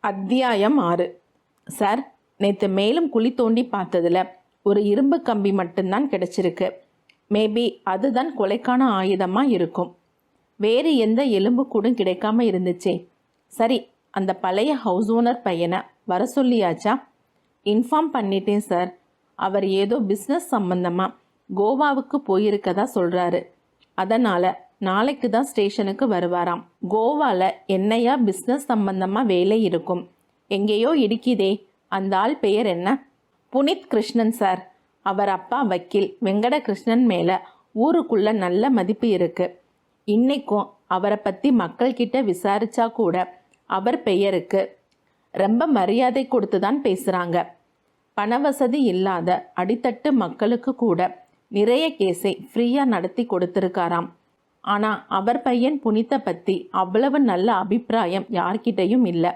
அத்தியாயம் 6. சார், நேற்று மேலும் குழி தோண்டி பார்த்ததில் ஒரு இரும்பு கம்பி மட்டும்தான் கிடச்சிருக்கு. மேபி அதுதான் கொலைக்கான ஆயுதமாக இருக்கும். வேறு எந்த எலும்பு கூடும் கிடைக்காம இருந்துச்சே. சரி, அந்த பழைய ஹவுஸ் ஓனர் பையனை வர சொல்லியாச்சா? இன்ஃபார்ம் பண்ணிட்டேன் சார். அவர் ஏதோ பிஸ்னஸ் சம்பந்தமாக கோவாவுக்கு போயிருக்கதா சொல்கிறாரு. அதனால் நாளைக்கு தான் ஸ்டேஷனுக்கு வருவாராம். கோவாவில் என்னையா பிஸ்னஸ் சம்பந்தமாக வேலை இருக்கும்? எங்கேயோ இடிக்குதே. அந்த ஆள் பெயர் என்ன? புனித் கிருஷ்ணன் சார். அவர் அப்பா வக்கீல் வெங்கட கிருஷ்ணன் மேலே ஊருக்குள்ள நல்ல மதிப்பு இருக்கு. இன்னைக்கும் அவரை பற்றி மக்கள்கிட்ட விசாரிச்சா கூட அவர் பெயருக்கு ரொம்ப மரியாதை கொடுத்து தான் பேசுகிறாங்க. பண வசதி இல்லாத அடித்தட்டு மக்களுக்கு கூட நிறைய கேஸை ஃப்ரீயாக நடத்தி கொடுத்துருக்காராம். ஆனால் அவர் பையன் புனித்தை பற்றி அவ்வளவு நல்ல அபிப்பிராயம் யார்கிட்டையும் இல்லை.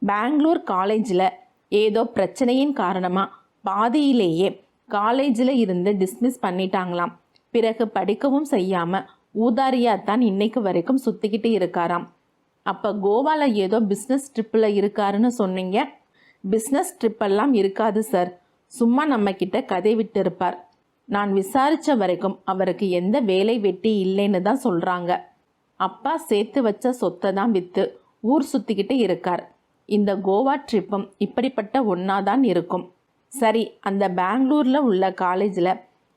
பெங்களூர் காலேஜில் ஏதோ பிரச்சனையின் காரணமாக பாதியிலேயே காலேஜில் இருந்து டிஸ்மிஸ் பண்ணிட்டாங்களாம். பிறகு படிக்கவும் செய்யாமல் ஊதாரியாத்தான் இன்னைக்கு வரைக்கும் சுற்றிக்கிட்டு இருக்காராம். அப்போ கோவாவில் ஏதோ பிஸ்னஸ் ட்ரிப்பில் இருக்காருன்னு சொன்னீங்க. பிஸ்னஸ் ட்ரிப்பெல்லாம் இருக்காது சார். சும்மா நம்மக்கிட்ட கதை விட்டு இருப்பார். நான் விசாரித்த வரைக்கும் அவருக்கு எந்த வேலை வெட்டி இல்லைன்னு தான் சொல்கிறாங்க. அப்பா சேர்த்து வச்ச சொத்தை தான் விற்று ஊர் சுற்றிக்கிட்டு இருக்கார். இந்த கோவா ட்ரிப்பும் இப்படிப்பட்ட ஒன்றா தான் இருக்கும். சரி, அந்த பெங்களூரில் உள்ள காலேஜில்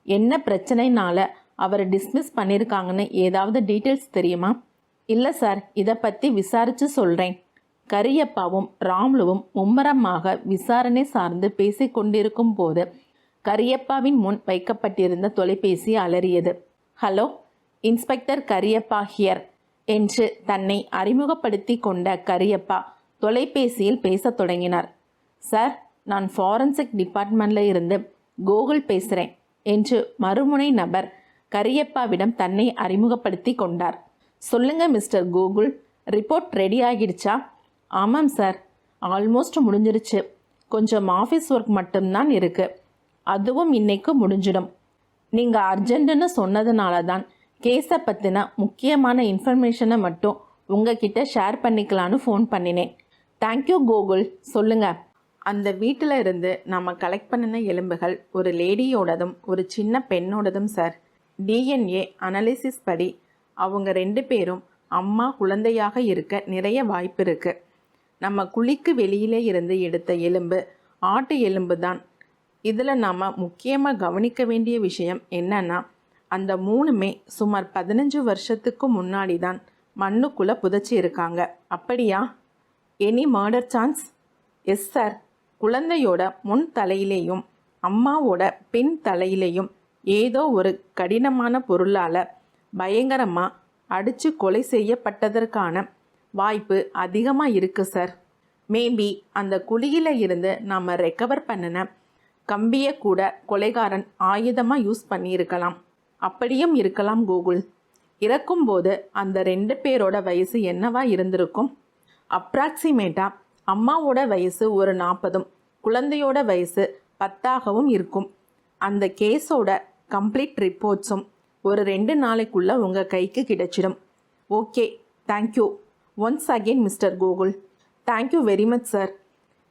என்ன பிரச்சனைனால அவரை டிஸ்மிஸ் பண்ணியிருக்காங்கன்னு ஏதாவது டீட்டெயில்ஸ் தெரியுமா? இல்லை சார், இதை பற்றி விசாரித்து சொல்கிறேன். கரியப்பாவும் ராம்லுவும் மும்மரமாக விசாரணை சார்ந்து பேசிக்கொண்டிருக்கும் போது கரியப்பாவின் முன் வைக்கப்பட்டிருந்த தொலைபேசி அலறியது. ஹலோ, இன்ஸ்பெக்டர் கரியப்பா ஹியர் என்று தன்னை அறிமுகப்படுத்தி கொண்ட கரியப்பா தொலைபேசியில் பேசத் தொடங்கினார். சார், நான் ஃபாரன்சிக் டிபார்ட்மெண்ட்டில் இருந்து கோகுல் பேசுகிறேன் என்று மறுமுனை நபர் கரியப்பாவிடம் தன்னை அறிமுகப்படுத்தி கொண்டார். சொல்லுங்க மிஸ்டர் கோகுல், ரிப்போர்ட் ரெடி ஆகிடுச்சா? ஆமாம் சார், ஆல்மோஸ்ட் முடிஞ்சிருச்சு. கொஞ்சம் ஆஃபீஸ் ஒர்க் மட்டும்தான் இருக்குது. அதுவும் இன்னைக்கு முடிஞ்சிடும். நீங்கள் அர்ஜென்ட்டுன்னு சொன்னதுனால தான் கேஸை பற்றின முக்கியமான இன்ஃபர்மேஷனை மட்டும் உங்ககிட்ட ஷேர் பண்ணிக்கலான்னு ஃபோன் பண்ணினேன். தேங்க்யூ கோகுல். சொல்லுங்கள். அந்த வீட்டில் இருந்து நம்ம கலெக்ட் பண்ணின எலும்புகள் ஒரு லேடியோடதும் ஒரு சின்ன பெண்ணோடதும் சார். டிஎன்ஏ அனாலிசிஸ் படி அவங்க 2 பேரும் அம்மா குழந்தையாக இருக்க நிறைய வாய்ப்பு இருக்குது. நம்ம குழிக்கு வெளியிலே இருந்து எடுத்த எலும்பு ஆட்டு எலும்பு தான். இதில் நாம் முக்கியமாக கவனிக்க வேண்டிய விஷயம் என்னன்னா, அந்த 3மே சுமார் 15 வருஷத்துக்கு முன்னாடி தான் மண்ணுக்குள்ளே புதைச்சி இருக்காங்க. அப்படியா? Any murder chance? Yes sir. குழந்தையோட முன் தலையிலேயும் அம்மாவோட பின் தலையிலேயும் ஏதோ ஒரு கடினமான பொருளால் பயங்கரமாக அடித்து கொலை செய்யப்பட்டதற்கான வாய்ப்பு அதிகமாக இருக்குது சார். மேபி அந்த குழியில் இருந்து நாம் ரெக்கவர் பண்ணின கம்பியை கூட கொலைகாரன் ஆயுதமாக யூஸ் பண்ணியிருக்கலாம். அப்படியும் இருக்கலாம் கோகுல். இறக்கும்போது அந்த 2 பேரோட வயசு என்னவா இருந்திருக்கும்? அப்ராக்சிமேட்டாக அம்மாவோட வயசு ஒரு 40, குழந்தையோட வயசு 10ஆகவும் இருக்கும். அந்த கேஸோட கம்ப்ளீட் ரிப்போர்ட்ஸும் ஒரு 2 நாளைக்குள்ளே உங்கள் கைக்கு கிடைச்சிடும். Okay, thank you once again mister Gokul. Thank you very much sir.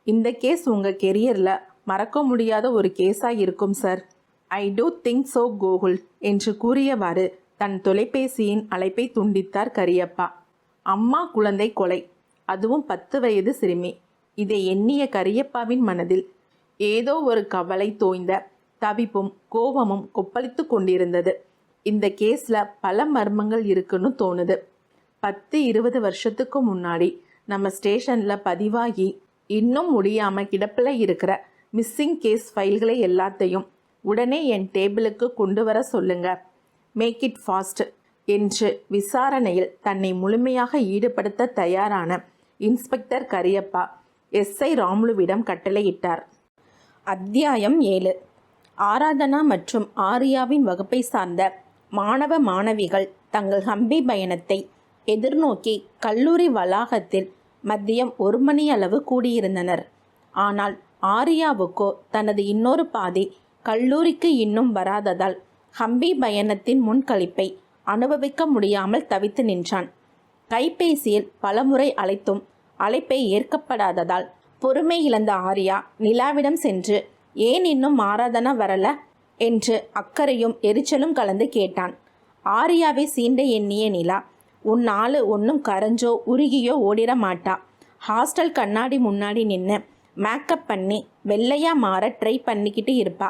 இந்த கேஸ் உங்கள் கெரியரில் மறக்க முடியாத ஒரு கேஸாக இருக்கும் sir. I do think so Gokul என்று கூறியவாறு தன் தொலைபேசியின் அழைப்பை துண்டித்தார் கரியப்பா. அம்மா குழந்தை கொலை, அதுவும் 10 வயது சிறுமி. இதை எண்ணிய கரியப்பாவின் மனதில் ஏதோ ஒரு கவலை தோய்ந்த தவிப்பும் கோபமும் கொப்பளித்து கொண்டிருந்தது. இந்த கேஸில் பல மர்மங்கள் இருக்குன்னு தோணுது. 10-20 வருஷத்துக்கு முன்னாடி நம்ம ஸ்டேஷனில் பதிவாகி இன்னும் முடியாமல் கிடப்பில் இருக்கிற மிஸ்ஸிங் கேஸ் ஃபைல்களை எல்லாத்தையும் உடனே என் டேபிளுக்கு கொண்டு வர சொல்லுங்க. மேக் இட் ஃபாஸ்ட் என்று விசாரணையில் தன்னை முழுமையாக ஈடுபடுத்த தயாரான இன்ஸ்பெக்டர் கரியப்பா எஸ்ஐ ராம்லுவிடம் கட்டளையிட்டார். அத்தியாயம் 7. ஆராதனா மற்றும் ஆரியாவின் வகுப்பை சார்ந்த மாணவ மாணவிகள் தங்கள் ஹம்பி பயணத்தை எதிர்நோக்கி கல்லூரி வளாகத்தில் மதியம் 1 மணி அளவு கூடியிருந்தனர். ஆனால் ஆரியாவுக்கோ தனது இன்னொரு பாதி கல்லூரிக்கு இன்னும் வராததால் ஹம்பி பயணத்தின் முன்களிப்பை அனுபவிக்க முடியாமல் தவித்து நின்றான். கைபேசியில் பலமுறை அழைத்தும் அழைப்பை ஏற்கப்படாததால் பொறுமை இழந்த ஆர்யா நிலாவிடம் சென்று ஏன் இன்னும் ஆராதனா வரல என்று அக்கறையும் எரிச்சலும் கலந்து கேட்டான். ஆர்யாவை சீண்ட எண்ணிய நிலா, உன் ஆளு ஒன்றும் கரைஞ்சோ உருகியோ ஓடிட மாட்டா. ஹாஸ்டல் கண்ணாடி முன்னாடி நின்று மேக்கப் பண்ணி வெள்ளையா மாற ட்ரை பண்ணிக்கிட்டு இருப்பா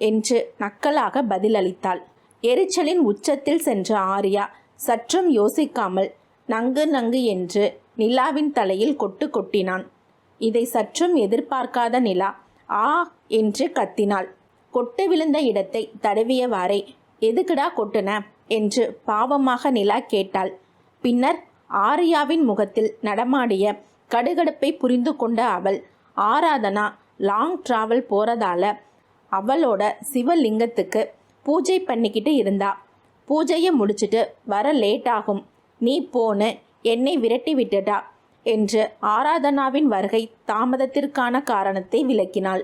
என்று நக்கலாக பதிலளித்தாள். எரிச்சலின் உச்சத்தில் சென்ற ஆர்யா சற்றும் யோசிக்காமல் நங்கு நங்கு என்று நிலாவின் தலையில் கொட்டு கொட்டினான். இதை சற்றும் எதிர்பார்க்காத நிலா ஆ என்று கத்தினாள். கொட்டு விழுந்த இடத்தை தடவியவாறே, எதுக்குடா கொட்டுன என்று பாவமாக நிலா கேட்டாள். பின்னர் ஆர்யாவின் முகத்தில் நடமாடிய கடுகடுப்பை புரிந்து கொண்ட அவள், ஆராதனா லாங் டிராவல் போகிறதால அவளோட சிவலிங்கத்துக்கு பூஜை பண்ணிக்கிட்டு இருந்தா. பூஜையை முடிச்சுட்டு வர லேட் ஆகும், நீ போன்னு என்னை விரட்டி விட்டுட்டா என்று ஆராதனாவின் வருகை தாமதத்திற்கான காரணத்தை விளக்கினாள்.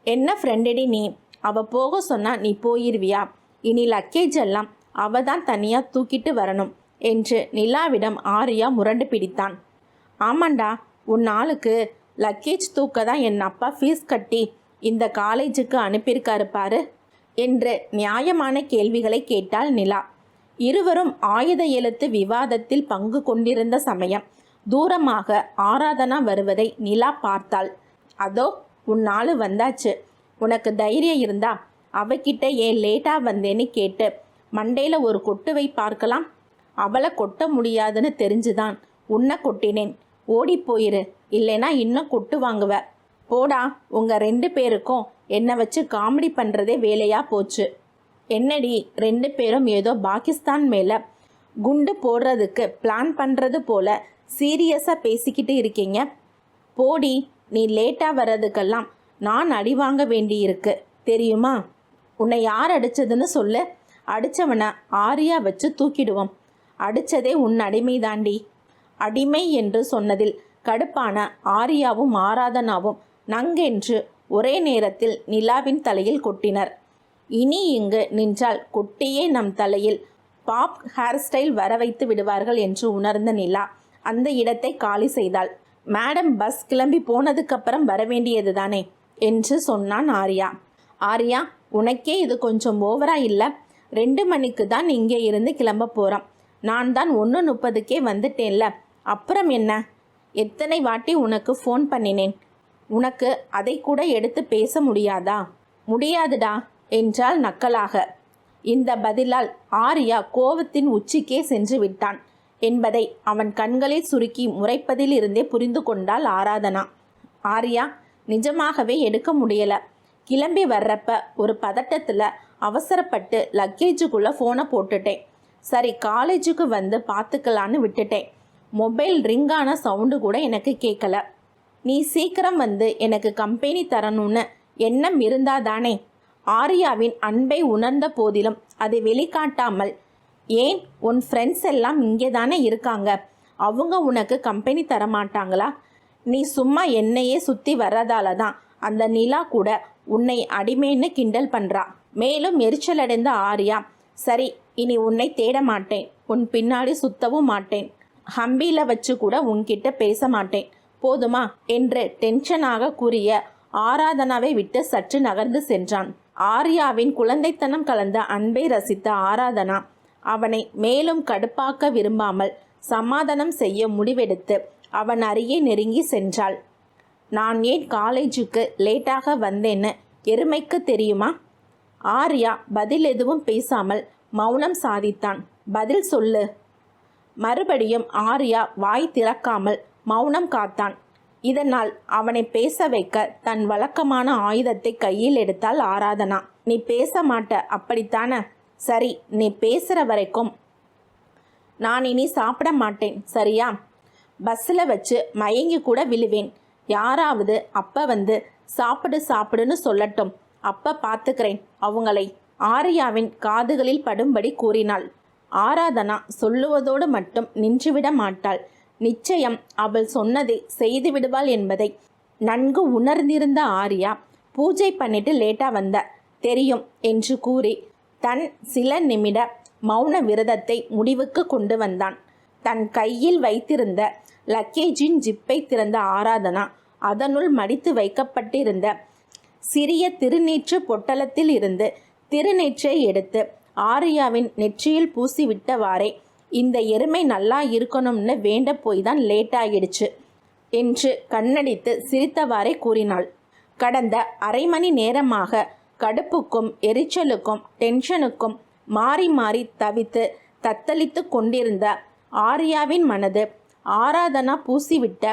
என்ன ஃப்ரெண்டடி நீ, அவ போக சொன்னா நீ போயிருவியா? இனி லக்கேஜ் எல்லாம் அவ தான் தனியாக தூக்கிட்டு வரணும் என்று நிலாவிடம் ஆர்யா முரண்டு பிடித்தான். ஆமாண்டா, உன் ஆளுக்கு லக்கேஜ் தூக்க தான் என் அப்பா ஃபீஸ் கட்டி இந்த காலேஜுக்கு அனுப்பியிருக்காரு பாரு என்று நியாயமான கேள்விகளை கேட்டாள் நிலா. இருவரும் ஆயுத எழுத்து விவாதத்தில் பங்கு கொண்டிருந்த சமயம் தூரமாக ஆராதனா வருவதை நிலா பார்த்தாள். அதோ உன் ஆளு வந்தாச்சு, உனக்கு தைரியம் இருந்தா அவகிட்ட ஏன் லேட்டாக வந்தேன்னு கேட்டு மண்டையில் ஒரு கொட்டுவை பார்க்கலாம். அவளை கொட்ட முடியாதுன்னு தெரிஞ்சுதான் உன்னை கொட்டினேன். ஓடி போயிரு, இல்லைனா இன்னும் கொட்டு வாங்குவ. போடா, உங்கள் 2 பேருக்கும் என்னை வச்சு காமெடி பண்ணுறதே வேலையாக போச்சு. என்னடி 2 பேரும் ஏதோ பாகிஸ்தான் மேலே குண்டு போடுறதுக்கு பிளான் பண்ணுறது போல சீரியஸாக பேசிக்கிட்டு இருக்கீங்க. போடி, நீ லேட்டாக வர்றதுக்கெல்லாம் நான் அடி வாங்க வேண்டியிருக்கு தெரியுமா? உன்னை யார் அடித்ததுன்னு சொல்லு, அடித்தவனை ஆர்யா வச்சு தூக்கிடுவோம். அடித்ததே உன் அடிமை தாண்டி. அடிமை என்று சொன்னதில் கடுப்பான ஆர்யாவும் ஆராதனாவும் நங்கென்று ஒரே நேரத்தில் நிலாவின் தலையில் கொட்டினர். இனி இங்கு நின்றால் கொட்டியே நம் தலையில் பாப் ஹேர் ஸ்டைல் வர வைத்து விடுவார்கள் என்று உணர்ந்த நிலா அந்த இடத்தை காலி செய்தாள். மேடம் பஸ் கிளம்பி போனதுக்கப்புறம் வர வேண்டியது தானே என்று சொன்னான் ஆர்யா. ஆர்யா, உனக்கே இது கொஞ்சம் ஓவரா இல்லை? 2 மணிக்கு தான் இங்கே இருந்து கிளம்ப போகிறோம். நான் தான் 1:30க்கே வந்துட்டேன்ல, அப்புறம் என்ன? எத்தனை வாட்டி உனக்கு ஃபோன் பண்ணினேன், உனக்கு அதை கூட எடுத்து பேச முடியாதா? முடியாதுடா என்றாள் நக்கலாக. இந்த பதிலால் ஆர்யா கோபத்தின் உச்சிக்கே சென்று விட்டான் என்பதை அவன் கண்களில் சுருக்கி முறைப்பதில் இருந்தே புரிந்து கொண்டாள் ஆராதனா. ஆர்யா, நிஜமாகவே எடுக்க முடியல. கிளம்பி வர்றப்ப ஒரு பதட்டத்தில் அவசரப்பட்டு லக்கேஜுக்குள்ளே ஃபோனை போட்டுட்டேன். சரி, காலேஜுக்கு வந்து பார்த்துக்கலான்னு விட்டுட்டேன். மொபைல் ரிங்கான சவுண்டு கூட எனக்கு கேட்கல. நீ சீக்கிரம் வந்து எனக்கு கம்பெனி தரணும்னு எண்ணம் இருந்தாதானே? ஆர்யாவின் அன்பை உணர்ந்த போதிலும் அதை வெளிக்காட்டாமல், ஏன் உன் ஃப்ரெண்ட்ஸ் எல்லாம் இங்கே தானே இருக்காங்க, அவங்க உனக்கு கம்பெனி தரமாட்டாங்களா? நீ சும்மா என்னையே சுற்றி வர்றதால தான் அந்த நிலா கூட உன்னை அடிமைன்னு கிண்டல் பண்ணுறா. மேலும் எரிச்சலடைந்த ஆர்யா, சரி, இனி உன்னை தேட மாட்டேன், உன் பின்னாடி சுத்தவும் மாட்டேன், ஹம்பியில் வச்சு கூட உன்கிட்ட பேச மாட்டேன், போதுமா என்று டென்ஷனாக கூறிய ஆராதனாவை விட்டு சற்று நகர்ந்து சென்றான். ஆர்யாவின் குழந்தைத்தனம் கலந்த அன்பை ரசித்த ஆராதனா அவனை மேலும் கடுப்பாக்க விரும்பாமல் சமாதானம் செய்ய முடிவெடுத்து அவன் அருகே நெருங்கி சென்றாள். நான் ஏன் காலேஜுக்கு லேட்டாக வந்தேன்னு எருமைக்கு தெரியுமா? ஆர்யா பதில் எதுவும் பேசாமல் மௌனம் சாதித்தான். பதில் சொல்லு. மறுபடியும் ஆர்யா வாய் திறக்காமல் மௌனம் காத்தான். இதனால் அவனை பேச வைக்க தன் வழக்கமான ஆயுதத்தை கையில் எடுத்தாள் ஆராதனா. நீ பேச மாட்ட அப்படித்தானே? சரி, நீ பேசுகிற வரைக்கும் நான் இனி சாப்பிட மாட்டேன், சரியா? பஸ்ஸில் வச்சு மயங்கி கூட விழுவேன். யாராவது அப்போ வந்து சாப்பிடு சாப்பிடுன்னு சொல்லட்டும், அப்போ பார்த்துக்கிறேன் அவங்களை. ஆர்யாவின் காதுகளில் படும்படி கூறினாள். ஆராதனா சொல்லுவதோடு மட்டும் நின்றுவிட மாட்டாள். நிச்சயம் அவள் சொன்னதை செய்து விடுவாள் என்பதை நன்கு உணர்ந்திருந்த ஆர்யா, பூஜை பண்ணிட்டு லேட்டாக வந்த தெரியும் என்று கூறி தன் சில நிமிட மௌன விரதத்தை முடிவுக்கு கொண்டு வந்தான். தன் கையில் வைத்திருந்த லக்கேஜின் ஜிப்பை திறந்த ஆராதனா அதனுள் மடித்து வைக்கப்பட்டிருந்த சிறிய திருநீற்று பொட்டலத்தில் இருந்து திருநீற்றை எடுத்து ஆரியாவின் நெற்றியில் பூசிவிட்டவாறே, இந்த எருமை நல்லா இருக்கணும்னு வேண்ட போய் தான் லேட் ஆகிடுச்சு என்று கண்ணடித்து சிரித்தவாறே கூறினாள். கடந்த அரை மணி நேரமாக கடுப்புக்கும் எரிச்சலுக்கும் டென்ஷனுக்கும் மாறி மாறி தவித்து தத்தளித்து கொண்டிருந்த ஆரியாவின் மனது ஆராதனா பூசிவிட்ட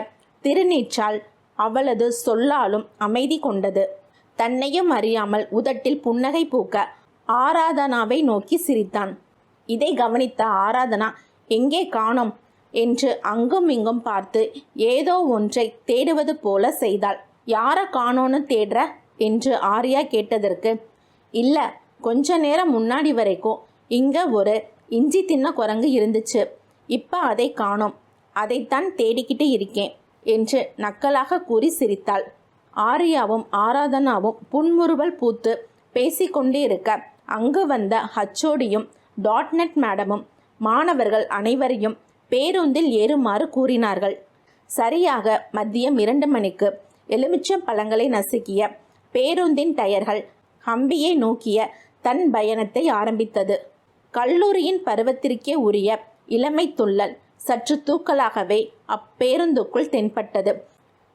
திருநீற்றால் அவளது சொல்லாலும் அமைதி கொண்டது. தன்னையும் அறியாமல் உதட்டில் புன்னகை பூக்க ஆராதனாவை நோக்கி சிரித்தான். இதை கவனித்த ஆராதனா எங்கே காணோம் என்று அங்கும் இங்கும் பார்த்து ஏதோ ஒன்றை தேடுவது போல செய்தாள். யாரை காணோன்னு தேடுற என்று ஆர்யா கேட்டதற்கு, இல்லை, கொஞ்ச நேரம் முன்னாடி வரைக்கும் இங்கே ஒரு இஞ்சி தின்ன குரங்கு இருந்துச்சு, இப்போ அதை காணோம், அதைத்தான் தேடிக்கிட்டு இருக்கேன் என்று நக்கலாக கூறி சிரித்தாள். ஆரியாவும் ஆராதனாவும் புன்முறுவல் பூத்து பேசிக்கொண்டே இருக்க அங்கு வந்த ஹச்சோடியும் டாட்நெட் மேடமும் மாணவர்கள் அனைவரையும் பேருந்தில் ஏறுமாறு கூறினார்கள். சரியாக மதியம் 2 மணிக்கு எலுமிச்சம் பழங்களை நசுக்கிய பேருந்தின் டயர்கள் ஹம்பியை நோக்கிய தன் பயணத்தை ஆரம்பித்தது. கல்லூரியின் பருவத்திற்கே உரிய இளமை துள்ளல் சற்று தூக்கலாகவே அப்பேருந்துக்குள் தென்பட்டது.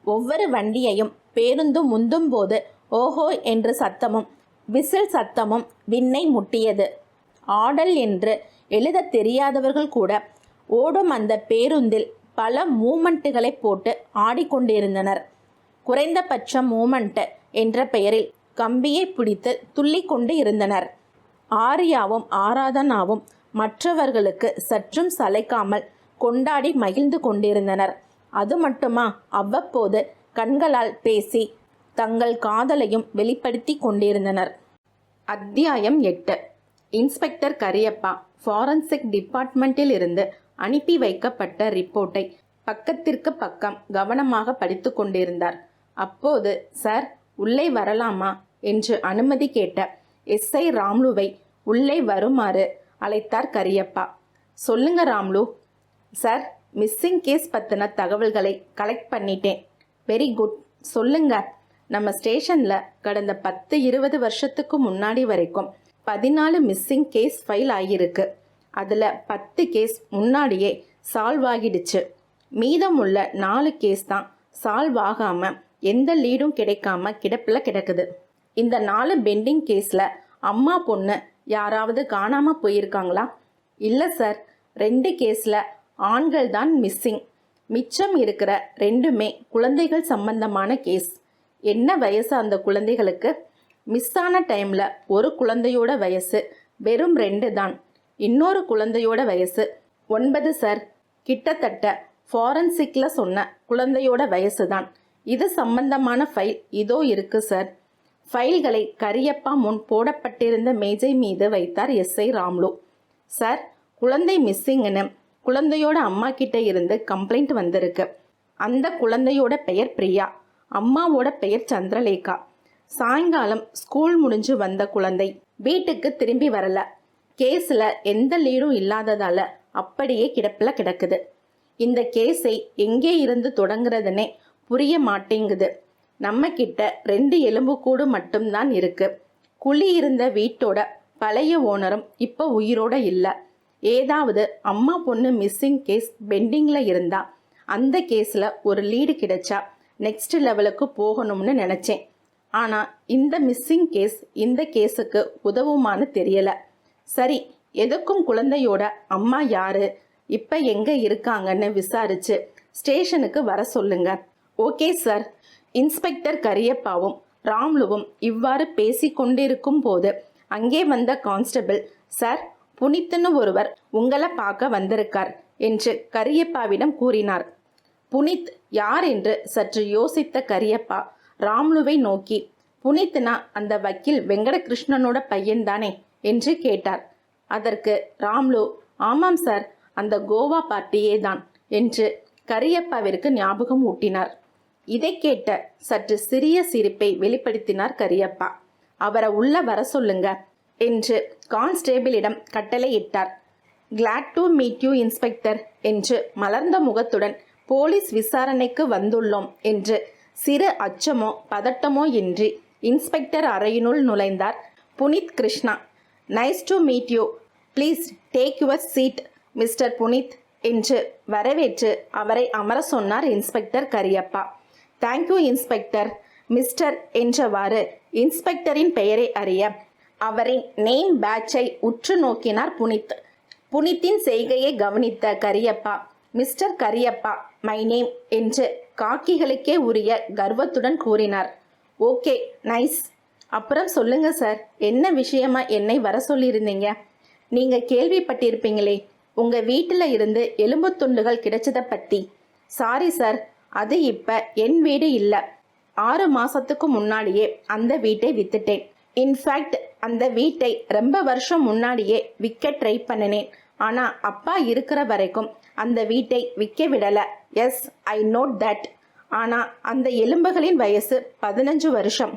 ஒவ்வொரு வண்டியையும் பேருந்து முந்தும் போது ஓஹோ என்ற சத்தமும் விசில் சத்தமும் விண்ணை முட்டியது. ஆடல் என்று எழுத தெரியாதவர்கள் கூட ஓடும் அந்த பேருந்தில் பல மூமெண்ட்டுகளை போட்டு ஆடிக்கொண்டிருந்தனர். குறைந்தபட்ச மூமெண்ட் என்ற பெயரில் கம்பியை பிடித்து துள்ளி கொண்டு இருந்தனர். ஆரியாவும் ஆராதனாவும் மற்றவர்களுக்கு சற்றும் சளைக்காமல் கொண்டாடி மகிழ்ந்து கொண்டிருந்தனர். அது மட்டுமா, அவ்வப்போது கண்களால் பேசி தங்கள் காதலையும் வெளிப்படுத்தி கொண்டிருந்தனர். அத்தியாயம் 8. இன்ஸ்பெக்டர் கரியப்பா ஃபாரன்சிக் டிபார்ட்மெண்ட்டில் இருந்து அனுப்பி வைக்கப்பட்ட ரிப்போர்ட்டை பக்கத்திற்கு பக்கம் கவனமாக படித்து கொண்டிருந்தார். அப்போது, சார், உள்ளே வரலாமா என்று அனுமதி கேட்ட எஸ்ஐ ராம்லுவை உள்ளே வருமாறு அழைத்தார் கரியப்பா. சொல்லுங்க ராம்லு. சார், மிஸ்ஸிங் கேஸ் பற்றின தகவல்களை கலெக்ட் பண்ணிட்டேன். வெரி குட், சொல்லுங்க. நம்ம ஸ்டேஷனில் கடந்த 10-20 வருஷத்துக்கு முன்னாடி வரைக்கும் 14 மிஸ்ஸிங் கேஸ் ஃபைல் ஆகியிருக்கு. அதில் 10 கேஸ் முன்னாடியே சால்வ் ஆகிடுச்சு. மீதமுள்ள 4 கேஸ் தான் சால்வ் ஆகாமல் எந்த லீடும் கிடைக்காம கிடப்பில் கிடக்குது. இந்த 4 பெண்டிங் கேஸில் அம்மா பொண்ணு யாராவது காணாமல் போயிருக்காங்களா? இல்லை சார், 2 கேஸில் ஆண்கள் தான் மிஸ்ஸிங். மிச்சம் இருக்கிற 2மே குழந்தைகள் சம்பந்தமான கேஸ். என்ன வயசு அந்த குழந்தைகளுக்கு? மிஸ் ஆன டைமில் ஒரு குழந்தையோட வயசு வெறும் 2 தான். இன்னொரு குழந்தையோட வயசு 9 சார். கிட்டத்தட்ட ஃபாரன்சிக்கில் சொன்ன குழந்தையோட வயசு தான். இது சம்பந்தமான ஃபைல் இதோ இருக்கு சார். ஃபைல்களை கரியப்பா முன் போடப்பட்டிருந்த மேஜை மீது வைத்தார் எஸ்ஐ ராம்லு. சார், குழந்தை மிஸ்ஸிங்னு குழந்தையோட அம்மா கிட்ட இருந்து கம்ப்ளைண்ட் வந்திருக்கு. அந்த குழந்தையோட பெயர் பிரியா, அம்மாவோட பெயர் சந்திரலேகா. சாயங்காலம் ஸ்கூல் முடிஞ்சு வந்த குழந்தை வீட்டுக்கு திரும்பி வரல. கேஸில் எந்த லீடும் இல்லாததால அப்படியே கிடப்பில் கிடக்குது. இந்த கேஸை எங்கே இருந்து தொடங்குறதுன்னே புரிய மாட்டேங்குது. நம்ம கிட்ட 2 எலும்புக்கூடு மட்டும்தான் இருக்கு. குழி இருந்த வீட்டோட பழைய ஓனரும் இப்போ உயிரோட இல்லை. ஏதாவது அம்மா பொண்ணு மிஸ்ஸிங் கேஸ் பெண்டிங்கில் இருந்தால் அந்த கேஸில் ஒரு லீடு கிடைச்சா நெக்ஸ்ட் லெவலுக்கு போகணும்னு நினச்சேன். ஆனால் இந்த மிஸ்ஸிங் கேஸ் இந்த கேஸுக்கு உதவுமான்னு தெரியலை. சரி, எதுக்கும் குழந்தையோட அம்மா யாரு, இப்போ எங்கே இருக்காங்கன்னு விசாரிச்சு ஸ்டேஷனுக்கு வர சொல்லுங்க. Okay sir. இன்ஸ்பெக்டர் கரியப்பாவும் ராம்லுவும் இவ்வாறு பேசி கொண்டிருக்கும் போது அங்கே வந்த கான்ஸ்டபிள், சார், புனித்னு ஒருவர் உங்களை பார்க்க வந்திருக்கார் என்று கரியப்பாவிடம் கூறினார். புனித் யார் என்று சற்று யோசித்த கரியப்பா ராம்லுவை நோக்கி, புனித்னா அந்த வக்கீல் வெங்கடகிருஷ்ணனோட பையன்தானே என்று கேட்டார். அதற்கு ராம்லு, ஆமாம் சார், அந்த கோவா பார்ட்டியே தான் என்று கரியப்பாவிற்கு ஞாபகம் ஊட்டினார். இதை கேட்ட சற்று சிறிய சிரிப்பை வெளிப்படுத்தினார் கரியப்பா. அவரை உள்ள வர சொல்லுங்க என்று கான்ஸ்டேபிளிடம் கட்டளையிட்டார். Glad to meet you inspector என்று மலர்ந்த முகத்துடன் போலீஸ் விசாரணைக்கு வந்துள்ளோம் என்று சிறு அச்சமோ பதட்டமோ இன்றி இன்ஸ்பெக்டர் அறையினுள் நுழைந்தார் Puneet Krishna. Nice to meet you, please take your seat mister Puneet என்று வரவேற்று அவரை அமர சொன்னார் inspector Kariappa. Thank you inspector. Mister என்றவாறு இன்ஸ்பெக்டரின் பெயரை அறிய அவரின் நேம் பேட்சை உற்று நோக்கினார் புனித். புனித்தின் செய்கையை கவனித்த Kariappa, mister Kariappa my name என்று காக்கிகளுக்கே உரிய கர்வத்துடன் கூறினார். Okay, nice. அப்புறம் சொல்லுங்க சார், என்ன விஷயமா என்னை வர சொல்லியிருந்தீங்க? நீங்கள் கேள்விப்பட்டிருப்பீங்களே, உங்கள் வீட்டில் இருந்து எலும்பு துண்டுகள் கிடைச்சதை பற்றி. சாரி சார், அது இப்போ என் வீடு இல்லை. 6 மாதத்துக்கு முன்னாடியே அந்த வீட்டை வித்துட்டேன். இன்ஃபேக்ட் அந்த வீட்டை ரொம்ப வருஷம் முன்னாடியே விற்க ட்ரை பண்ணினேன். ஆனால் அப்பா இருக்கிற வரைக்கும் அந்த வீட்டை விற்க விடலை. Yes, I note that. ஆனால் அந்த எலும்புகளின் வயசு 15 வருஷம்.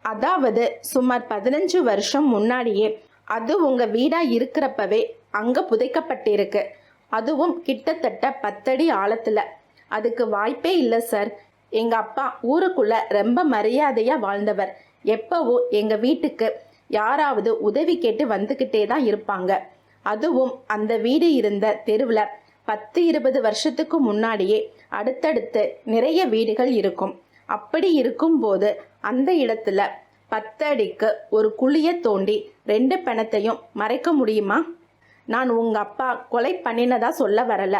அதாவது சுமார் 15 வருஷம் முன்னாடியே அது உங்கள் வீடாக இருக்கிறப்பவே அங்கே புதைக்கப்பட்டிருக்கு. அதுவும் கிட்டத்தட்ட 10 அடி ஆழத்தில். அதுக்கு வாய்ப்பே இல்லை சார். எங்கள் அப்பா ஊருக்குள்ளே ரொம்ப மரியாதையாக வாழ்ந்தவர். எப்போவும் எங்கள் வீட்டுக்கு யாராவது உதவி கேட்டு வந்துக்கிட்டே தான் இருப்பாங்க. அதுவும் அந்த வீடு இருந்த தெருவில் 10-20 வருஷத்துக்கு முன்னாடியே அடுத்தடுத்து நிறைய வீடுகள் இருக்கும். அப்படி இருக்கும்போது அந்த இடத்துல 10 அடிக்கு ஒரு குழியை தோண்டி 2 பிணத்தையும் மறைக்க முடியுமா? நான் உங்கள் அப்பா கொலை பண்ணினதா சொல்ல வரல,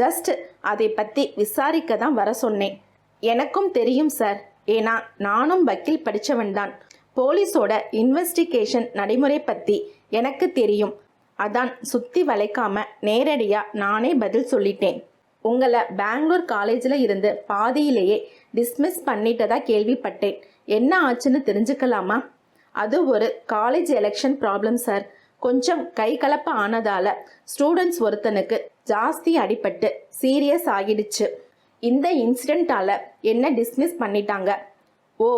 ஜஸ்ட் அதை பற்றி விசாரிக்க தான் வர சொன்னேன். எனக்கும் தெரியும் சார், ஏன்னா நானும் வக்கீல் படித்தவன் தான். போலீஸோட இன்வெஸ்டிகேஷன் நடைமுறை பற்றி எனக்கு தெரியும். அதான் சுற்றி வளைக்காம நேரடியாக நானே பதில் சொல்லிட்டேன். உங்களை பெங்களூர் காலேஜில் இருந்து பாதியிலேயே டிஸ்மிஸ் பண்ணிட்டதா கேள்விப்பட்டேன். என்ன ஆச்சுன்னு தெரிஞ்சுக்கலாமா? அது ஒரு காலேஜ் எலெக்ஷன் ப்ராப்ளம் சார். கொஞ்சம் கை கலப்ப ஆனதால் ஸ்டூடெண்ட்ஸ் ஒருத்தனுக்கு ஜாஸ்தி அடிபட்டு சீரியஸ் ஆகிடுச்சு. இந்த இன்சிடெண்ட்டால் என்ன டிஸ்மிஸ் பண்ணிட்டாங்க. ஓ,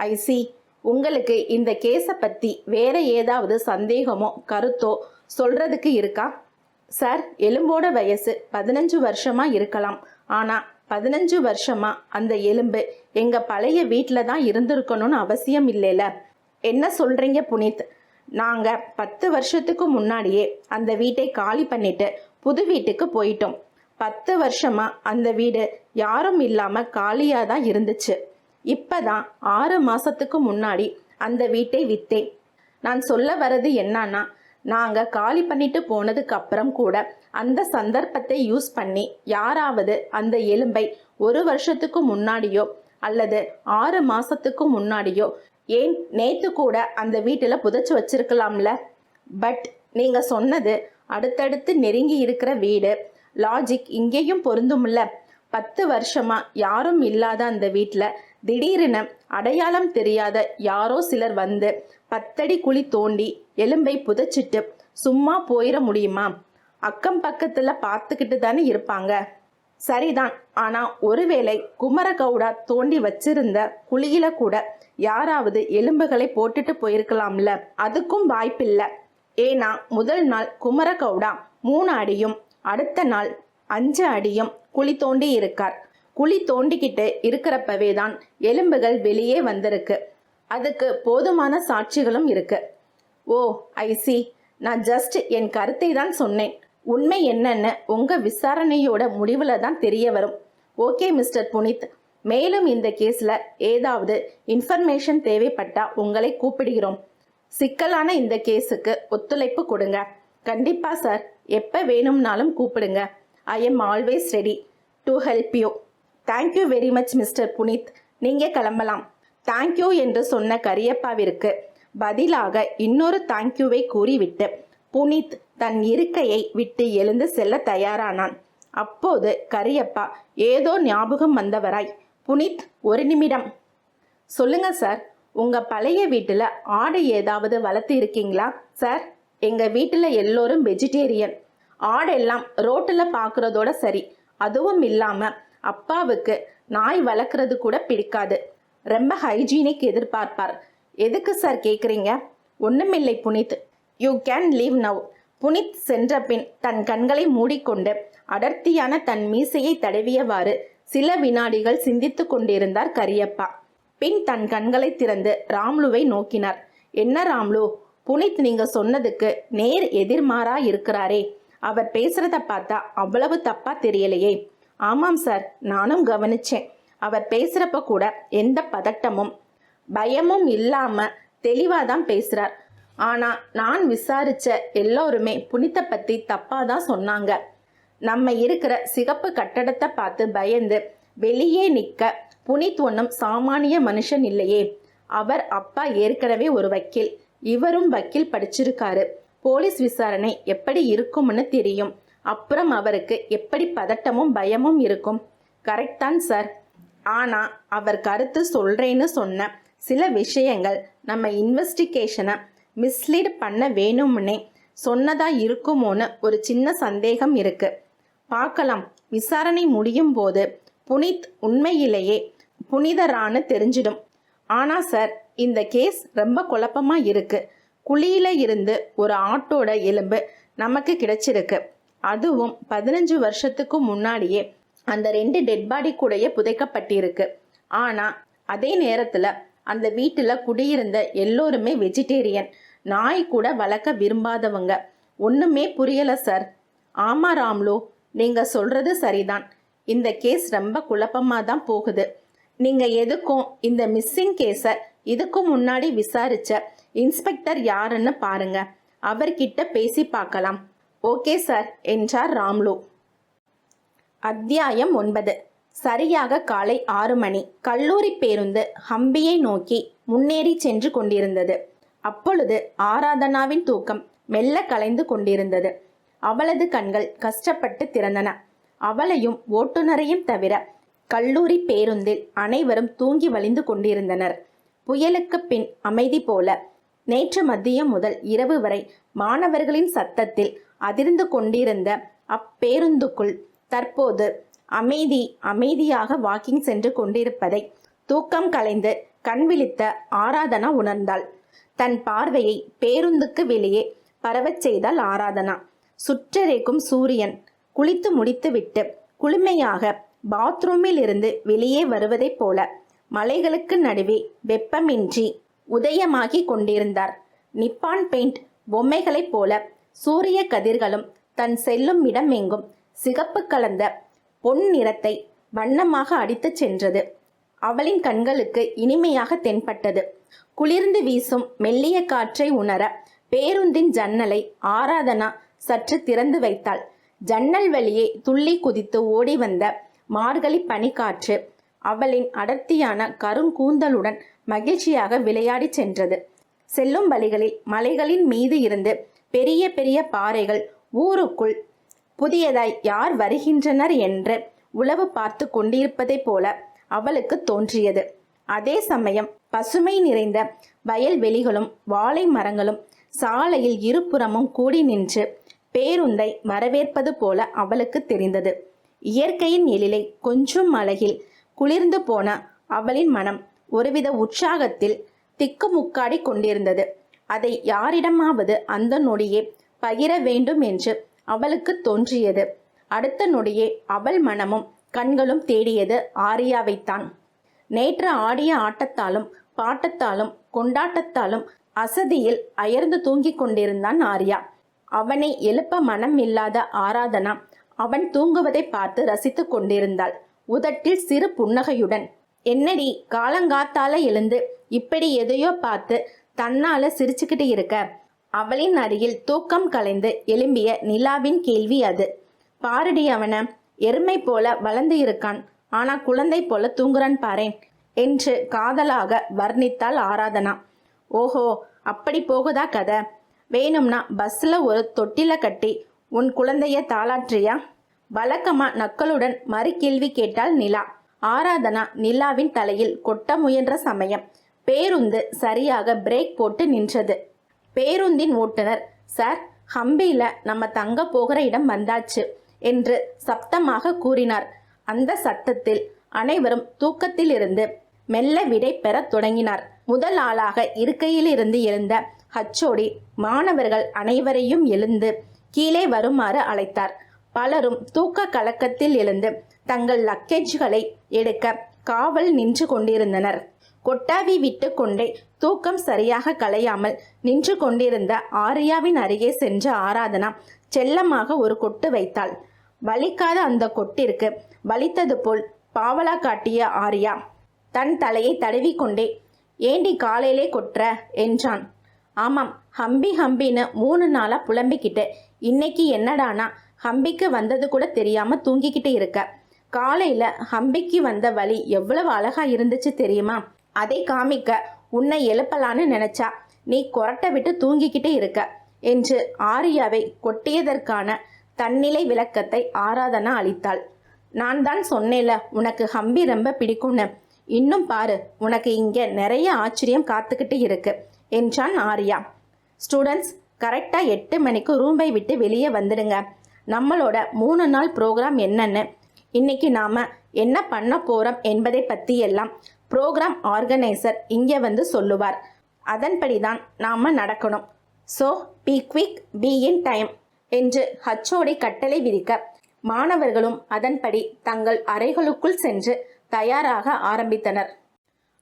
ஐ சி. உங்களுக்கு இந்த கேஸை பற்றி வேற ஏதாவது சந்தேகமோ கருத்தோ சொல்கிறதுக்கு இருக்கா? சார், எலும்போட வயசு 15 வருஷமாக இருக்கலாம். ஆனால் 15 வருஷமாக அந்த எலும்பு எங்கள் பழைய வீட்டில் தான் இருந்திருக்கணும்னு அவசியம் இல்லைல்ல. என்ன சொல்கிறீங்க புனித்? நாங்கள் 10 வருஷத்துக்கு முன்னாடியே அந்த வீட்டை காலி பண்ணிட்டு புது வீட்டுக்கு போயிட்டோம். 10 வருஷமாக அந்த வீடு யாரும் இல்லாமல் காலியாக தான் இருந்துச்சு. இப்போ தான் 6 மாதத்துக்கு முன்னாடி அந்த வீட்டை விற்றேன். நான் சொல்ல வர்றது என்னன்னா, நாங்கள் காலி பண்ணிட்டு போனதுக்கு அப்புறம் கூட அந்த சந்தர்ப்பத்தை யூஸ் பண்ணி யாராவது அந்த எலும்பை 1 வருஷத்துக்கு முன்னாடியோ அல்லது 6 மாதத்துக்கு முன்னாடியோ, ஏன் நேற்று கூட அந்த வீட்டில் புதைச்சி வச்சிருக்கலாம்ல. பட் நீங்கள் சொன்னது அடுத்தடுத்து நெருங்கி இருக்கிற வீடு, லாஜிக் இங்கேயும் பொருந்தும்ல. 10 வருஷமாக யாரும் இல்லாத அந்த வீட்டில் திடீரென அடையாளம் தெரியாத யாரோ சிலர் வந்து 10 அடி குழி தோண்டி எலும்பை புதைச்சிட்டு சும்மா போயிட முடியுமா? அக்கம் பக்கத்தில் பார்த்துக்கிட்டு தானே இருப்பாங்க. சரிதான், ஆனால் ஒருவேளை குமரகவுடா தோண்டி வச்சிருந்த குழியில கூட யாராவது எலும்புகளை போட்டுட்டு போயிருக்கலாம்ல. அதுக்கும் வாய்ப்பில்லை. ஏன்னா முதல் நாள் குமரகவுடா 3 அடியும் அடுத்த நாள் 5 அடியும் குழி தோண்டி இருக்கார். குழி தோண்டிக்கிட்டு இருக்கிறப்பவே தான் எலும்புகள் வெளியே வந்திருக்கு. அதுக்கு போதுமான சாட்சிகளும் இருக்கு. ஓ, ஐ சி. நான் ஜஸ்ட் என் கருத்தை தான் சொன்னேன். உண்மை என்னன்னு உங்கள் விசாரணையோட முடிவில் தான் தெரிய வரும். ஓகே மிஸ்டர் புனித், மேலும் இந்த கேஸில் ஏதாவது இன்ஃபர்மேஷன் தேவைப்பட்டா உங்களை கூப்பிடுகிறோம். சிக்கலான இந்த கேஸுக்கு ஒத்துழைப்பு கொடுங்க. கண்டிப்பாக சார், எப்போ வேணும்னாலும் கூப்பிடுங்க. I am always ready to help you. Thank you very much mister Puneet. நீங்கள் கிளம்பலாம். தேங்க்யூ என்று சொன்ன கரியப்பாவிற்கு பதிலாக இன்னொரு தேங்க்யூவை கூறிவிட்டு புனித் தன் இருக்கையை விட்டு எழுந்து செல்ல தயாரானான். அப்போது கரியப்பா ஏதோ ஞாபகம் வந்தவராய், புனித், ஒரு நிமிடம். சொல்லுங்க சார், உங்கள் பழைய வீட்டில் ஆடு ஏதாவது வளர்த்து இருக்கீங்களா? சார், எங்கள் வீட்டில் எல்லோரும் வெஜிடேரியன். ஆடெல்லாம் ரோட்டில் பார்க்குறதோட சரி. அதுவும் இல்லாமல் அப்பாவுக்கு நாய் வளர்க்குறது கூட பிடிக்காது. ரொம்ப ஹைஜீனிக் எதிர்பார்ப்பார். எதுக்கு சார் கேட்குறீங்க? ஒன்றுமில்லை Puneet, you can leave now. Puneet சென்ற பின் தன் கண்களை மூடிக்கொண்டு அடர்த்தியான தன் மீசையை தடவியவாறு சில வினாடிகள் சிந்தித்து கொண்டிருந்தார் கரியப்பா. பின் தன் கண்களை திறந்து ராம்லுவை நோக்கினார். என்ன ராம்லு, புனித் நீங்க சொன்னதுக்கு நேர் எதிர்மாறா இருக்கிறாரே, அவர் பேசுறத பார்த்தா அவ்வளவு தப்பா தெரியலையே. ஆமாம் சார், நானும் கவனிச்சேன். அவர் பேசுறப்ப கூட எந்த பதட்டமும் பயமும் இல்லாம தெளிவாதான் பேசுறார். ஆனா நான் விசாரிச்ச எல்லோருமே புனித்தை பத்தி தப்பாதான் சொன்னாங்க. நம்ம இருக்கிற சிகப்பு கட்டடத்தை பார்த்து பயந்து வெளியே நிக்க புனித் ஒன்றும் சாமானிய மனுஷன் இல்லையே. அவர் அப்பா ஏற்கனவே ஒரு வக்கீல், இவரும் வக்கீல் படிச்சிருக்காரு. போலீஸ் விசாரணை எப்படி இருக்கும்னு தெரியும். அப்புறம் அவருக்கு எப்படி பதட்டமும் பயமும் இருக்கும். கரெக்ட் தான் சார். ஆனா அவர் கருத்து சொல்றேன்னு சொன்ன சில விஷயங்கள் நம்ம இன்வெஸ்டிகேஷனை மிஸ்லீட் பண்ண வேணும்னே சொன்னதா இருக்குமோன்னு ஒரு சின்ன சந்தேகம் இருக்கு. பார்க்கலாம், விசாரணை முடியும் போது புனித் உண்மையிலேயே புனிதரான்னு தெரிஞ்சிடும். ஆனா சார், இந்த கேஸ் ரொம்ப குழப்பமா இருக்கு. குழியில இருந்து ஒரு ஆட்டோட எலும்பு நமக்கு கிடைச்சிருக்கு. அதுவும் 15 வருஷத்துக்கு முன்னாடியே அந்த 2 டெட் பாடி கூடயே புதைக்கப்பட்டிருக்கு. ஆனா அதே நேரத்துல அந்த வீட்டுல குடியிருந்த எல்லோருமே வெஜிடேரியன், நாய் கூட வளர்க்க விரும்பாதவங்க. ஒண்ணுமே புரியல சார். ஆமா ராம்லு, நீங்க சொல்றது சரிதான். இந்த கேஸ் ரொம்ப குழப்பமா தான் போகுது. நீங்க எதுக்கும் இந்த மிஸ்ஸிங் கேஸை இதுக்கு முன்னாடி விசாரிச்ச இன்ஸ்பெக்டர் யாருன்னு பாருங்க, அவர்கிட்ட பேசி பார்க்கலாம். ஓகே சார் என்றார் ராம்லு. அத்தியாயம் 9. சரியாக காலை 6 மணி. கல்லூரி பேருந்து ஹம்பியை நோக்கி முன்னேறி சென்று கொண்டிருந்தது. அப்பொழுது ஆராதனாவின் தூக்கம் மெல்ல கலைந்து கொண்டிருந்தது. அவளது கண்கள் கஷ்டப்பட்டு திறந்தன. அவளையும் ஓட்டுநரையும் தவிர கல்லூரி பேருந்தில் அனைவரும் தூங்கி வழிந்து கொண்டிருந்தனர். புயலுக்கு பின் அமைதி போல நேற்று மதியம் முதல் இரவு வரை மாணவர்களின் சத்தத்தில் அதிர்ந்து கொண்டிருந்த அப்பேருந்துக்குள் தற்போது அமைதியாக வாக்கிங் சென்று கொண்டிருப்பதை தூக்கம் கலைந்து கண் விழித்த ஆராதனா உணர்ந்தாள். தன் பார்வையை பேருந்துக்கு வெளியே பரவச் செய்தாள் ஆராதனா. சுற்றெரிக்கும் சூரியன் குளித்து முடித்துவிட்டு குளுமையாக பாத்ரூமில் இருந்து வெளியே வருவதைப் போல மலைகளுக்கு நடுவே வெப்பமின்றி உதயமாகி கொண்டிருந்தார். நிப்பான் பெயிண்ட் பொம்மைகளைப் போல சூரிய கதிர்களும் தன் செல்லும் இடமெங்கும் சிகப்பு கலந்த பொன் நிறத்தை வண்ணமாக அடித்துச் சென்றது. அவளின் கண்களுக்கு இனிமையாக தென்பட்டது. குளிர்ந்து வீசும் மெல்லிய காற்றை உணர பேருந்தின் ஜன்னலை ஆராதனா சற்று திறந்து வைத்தாள். ஜன்னல் வழியே துள்ளி குதித்து ஓடி வந்த மார்கழி பனிக்காற்று அவளின் அடர்த்தியான கருங்கூந்தலுடன் மகிழ்ச்சியாக விளையாடி சென்றது. செல்லும் வழிகளில் மலைகளின் மீது இருந்து பெரிய பெரிய பாறைகள் ஊருக்குள் புதியதாய் யார் வருகின்றனர் என்று உளவு பார்த்து கொண்டிருப்பதை போல அவளுக்கு தோன்றியது. அதே சமயம் பசுமை நிறைந்த வயல்வெளிகளும் வாழை மரங்களும் சாலையில் இருபுறமும் கூடி நின்று பேருந்தை வரவேற்பது போல அவளுக்கு தெரிந்தது. இயற்கையின் எழிலை கொஞ்சம் அழகில் குளிர்ந்து போன அவளின் மனம் ஒருவித உற்சாகத்தில் திக்குமுக்காடி கொண்டிருந்தது. அதை யாரிடமாவது அந்த நொடியே பகிர வேண்டும் என்று அவளுக்கு தோன்றியது. அடுத்த நொடியே அவள் மனமும் கண்களும் தேடியது ஆரியாவைத்தான். நேற்று ஆடிய ஆட்டத்தாலும் பாட்டத்தாலும் கொண்டாட்டத்தாலும் அசதியில் அயர்ந்து தூங்கிக் கொண்டிருந்தான் ஆரியா. அவனை எழுப்ப மனம் இல்லாத ஆராதனா அவன் தூங்குவதை பார்த்து ரசித்து கொண்டிருந்தாள். உதட்டில் சிறு புன்னகையுடன், என்னடி காலங்காத்தால எழுந்து இப்படி எதையோ பார்த்து தன்னால சிரிச்சுக்கிட்டு இருக்க? அவளின் அருகில் தூக்கம் கலைந்து எழும்பிய நிலாவின் கேள்வி அது. பாரடி, அவன எருமை போல வளர்ந்து இருக்கான், ஆனா குழந்தை போல தூங்குறான் பாரேன் என்று காதலாக வர்ணித்தாள் ஆராதனா. ஓஹோ, அப்படி போகுதா கதை? வேணும்னா பஸ்ல ஒரு தொட்டில கட்டி உன் குழந்தைய தாளாற்றியா? வழக்கமா நக்களுடன் மறு கேள்வி கேட்டாள் நிலா. ஆராதனா நிலாவின் தலையில் கொட்ட முயன்ற சமயம் பேருந்து சரியாக பிரேக் போட்டு நின்றது. பேருந்தின் ஓட்டுநர், சார், ஹம்பியில நம்ம தங்க போகிற இடம் வந்தாச்சு என்று சப்தமாக கூறினார். அந்த சத்தத்தில் அனைவரும் தூக்கத்தில் இருந்து மெல்ல விடை பெற தொடங்கினார். முதல் ஆளாக இருக்கையிலிருந்து எழுந்த ஹச்சோடி மாணவர்கள் அனைவரையும் எழுந்து கீழே வருமாறு அழைத்தார். பலரும் தூக்க கலக்கத்தில் எழுந்து தங்கள் லக்கேஜ்களை எடுக்க காவல் நின்று கொண்டிருந்தனர். கொட்டாவி விட்டு கொண்டே தூக்கம் சரியாக கலையாமல் நின்று கொண்டிருந்த ஆர்யாவின் அருகே சென்ற ஆராதனா செல்லமாக ஒரு கொட்டு வைத்தாள். வலிக்காத அந்த கொட்டிற்கு வலித்தது போல் பாவலா காட்டிய ஆர்யா தன் தலையை தடவிக்கொண்டே, ஏண்டி காலையிலே கொட்டுற என்றான். ஆமாம், ஹம்பின்னு 3 நாளாக புலம்பிக்கிட்டு இன்னைக்கு என்னடானா ஹம்பிக்கு வந்தது கூட தெரியாம தூங்கிக்கிட்டு இருக்க. காலையில ஹம்பிக்கு வந்த வழி எவ்வளவு அழகா இருந்துச்சு தெரியுமா? அதை காமிக்க உன்னை எழுப்பலான்னு நினைச்சா நீ கொரட்டை விட்டு தூங்கிக்கிட்டே இருக்க என்று ஆர்யாவை கொட்டியதற்கான தன்னிலை விளக்கத்தை ஆராதனா அளித்தாள். நான் தான் சொன்னேல உனக்கு ஹம்பி ரொம்ப பிடிக்கும்னு. இன்னும் பாரு, உனக்கு இங்கே நிறைய ஆச்சரியம் காத்துக்கிட்டு இருக்கு என்றான் ஆர்யா. ஸ்டூடெண்ட்ஸ், கரெக்டாக 8 மணிக்கு ரூமை விட்டு வெளியே வந்துடுங்க. நம்மளோட 3 நாள் ப்ரோக்ராம் என்னன்னு, இன்னைக்கு நாம் என்ன பண்ண போகிறோம் என்பதை பற்றி எல்லாம் ப்ரோக்ராம் ஆர்கனைசர் இங்கே வந்து சொல்லுவார். அதன்படி தான் நாம் நடக்கணும். So be quick, be in time என்று ஹச்ஓடி கட்டளை விதிக்க மாணவர்களும் அதன்படி தங்கள் அறைகளுக்குள் சென்று தயாராக ஆரம்பித்தனர்.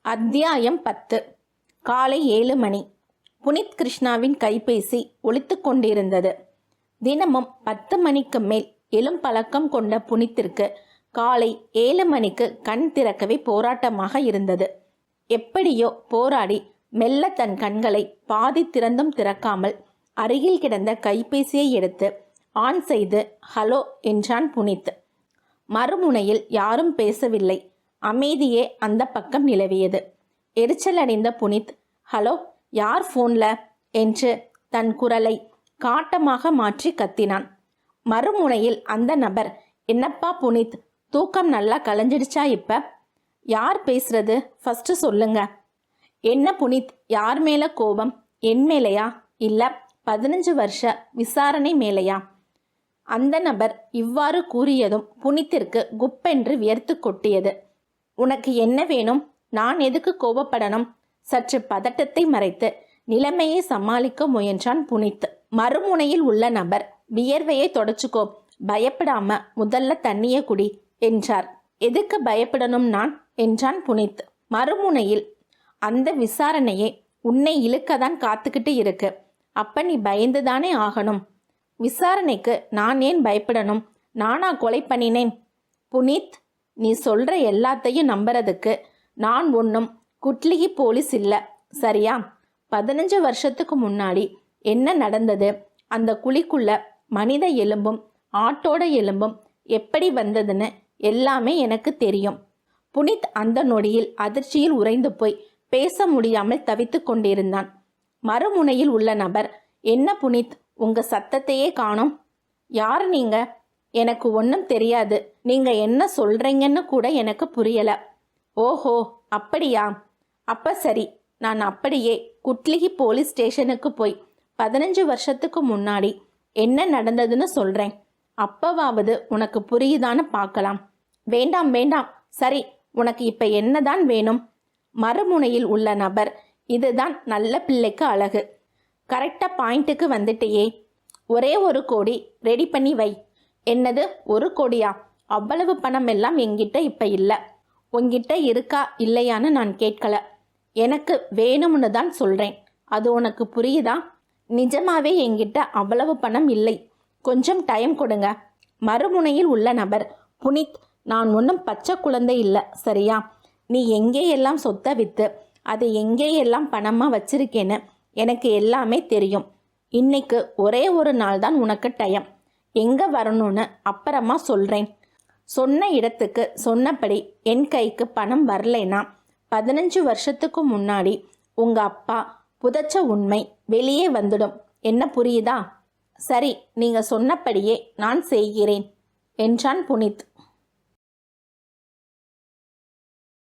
அத்தியாயம் 10. காலை 7 மணி. புனித் கிருஷ்ணாவின் கைபேசி ஒலித்து கொண்டிருந்தது. தினமும் 10 மணிக்கு மேல் எழும் பழக்கம் கொண்ட புனித்திற்கு காலை 7 மணிக்கு கண் திறக்கவே போராட்டமாக இருந்தது. எப்படியோ போராடி மெல்ல தன் கண்களை பாதி திறந்தும் திறக்காமல் அருகில் கிடந்த கைபேசியை எடுத்து ஆன் செய்து ஹலோ என்றான் புனித். மறுமுனையில் யாரும் பேசவில்லை. அமைதியே அந்த பக்கம் நிலவியது. எரிச்சல் அடைந்த புனித், ஹலோ, யார் ஃபோன்ல என்று தன் குரலை காட்டமாக மாற்றி கத்தினான். மறுமுனையில் அந்த நபர், என்னப்பா புனித், தூக்கம் நல்லா கலைஞ்சிடுச்சா? இப்ப யார் பேசுறது, ஃபர்ஸ்ட் சொல்லுங்க. என்ன புனித், யார் மேல கோபம்? என் மேலையா இல்ல 15 வருஷ விசாரணை மேலையா? அந்த நபர் இவ்வாறு கூறியதும் புனித்திற்கு குப்பென்று வியர்த்து கொட்டியது. உனக்கு என்ன வேணும்? நான் எதுக்கு கோபப்படணும்? சற்று பதட்டத்தை மறைத்து நிலைமையை சமாளிக்க முயன்றான் புனித். மறுமுனையில் உள்ள நபர், வியர்வையை தொடச்சுக்கோ, பயப்படாம முதல்ல தண்ணிய குடி என்றார். எதுக்கு பயப்படணும் நான் என்றான் புனித். மறுமுனையில், அந்த விசாரணையே உன்னை இழுக்கதான் காத்துக்கிட்டு இருக்கு. அப்ப நீ பயந்துதானே ஆகணும். விசாரணைக்கு நான் ஏன் பயப்படணும்? நானா கொலை பண்ணினேன்? புனித், நீ சொல்ற எல்லாத்தையும் நம்புறதுக்கு நான் ஒன்றும் குட்லிகி போலீஸ் இல்லை, சரியா? 15 வருஷத்துக்கு முன்னாடி என்ன நடந்தது, அந்த குழிக்குள்ள மனித எலும்பும் ஆட்டோட எலும்பும் எப்படி வந்ததுன்னு எல்லாமே எனக்கு தெரியும். புனித் அந்த நொடியில் அதிர்ச்சியில் உறைந்து போய் பேச முடியாமல் தவித்து கொண்டிருந்தான். மறுமுனையில் உள்ள நபர், என்ன புனித், உங்க சத்தத்தையே காணோம். யார் நீங்க? எனக்கு ஒன்றும் தெரியாது. நீங்க என்ன சொல்றீங்கன்னு கூட எனக்கு புரியல. ஓஹோ, அப்படியா? அப்ப சரி, நான் அப்படியே குட்லிகி போலீஸ் ஸ்டேஷனுக்கு போய் 15 வருஷத்துக்கு முன்னாடி என்ன நடந்ததுன்னு சொல்றேன். அப்பவாவது உனக்கு புரியுதான்னு பார்க்கலாம். வேண்டாம் வேண்டாம், சரி, உனக்கு இப்ப என்னதான் வேணும்? மறுமுனையில் உள்ள நபர், இதுதான் நல்ல பிள்ளைக்கு அழகு. கரெக்டா பாயிண்ட்டுக்கு வந்துட்டியே. ஒரே 1 கோடி ரெடி பண்ணி வை. என்னது, 1 கோடியா? அவ்வளவு பணம் எல்லாம் என்கிட்ட இப்ப இல்லை. உன்கிட்ட இருக்கா இல்லையான்னு நான் கேட்கல. எனக்கு வேணும்னு தான் சொல்றேன். அது உனக்கு புரியுதா? நிஜமாவே என்கிட்ட அவ்வளவு பணம் இல்லை. கொஞ்சம் டைம் கொடுங்க. மறுமுனையில் உள்ள நபர், புனித், நான் ஒன்றும் பச்சை குழந்தை இல்லை, சரியா? நீ எங்கேயெல்லாம் சொத்தை விற்று அதை எங்கேயெல்லாம் பணமாக வச்சிருக்கேன்னு எனக்கு எல்லாமே தெரியும். இன்னைக்கு ஒரே 1 நாள் தான் உனக்கு டைம். எங்கே வரணும்னு அப்புறமா சொல்கிறேன். சொன்ன இடத்துக்கு சொன்னபடி என் கைக்கு பணம் வரலைன்னா 15 வருஷத்துக்கு முன்னாடி உங்கள் அப்பா புதைச்ச உண்மை வெளியே வந்துடும். என்ன புரியுதா? சரி, நீங்கள் சொன்னபடியே நான் செய்கிறேன் என்றான் புனித்.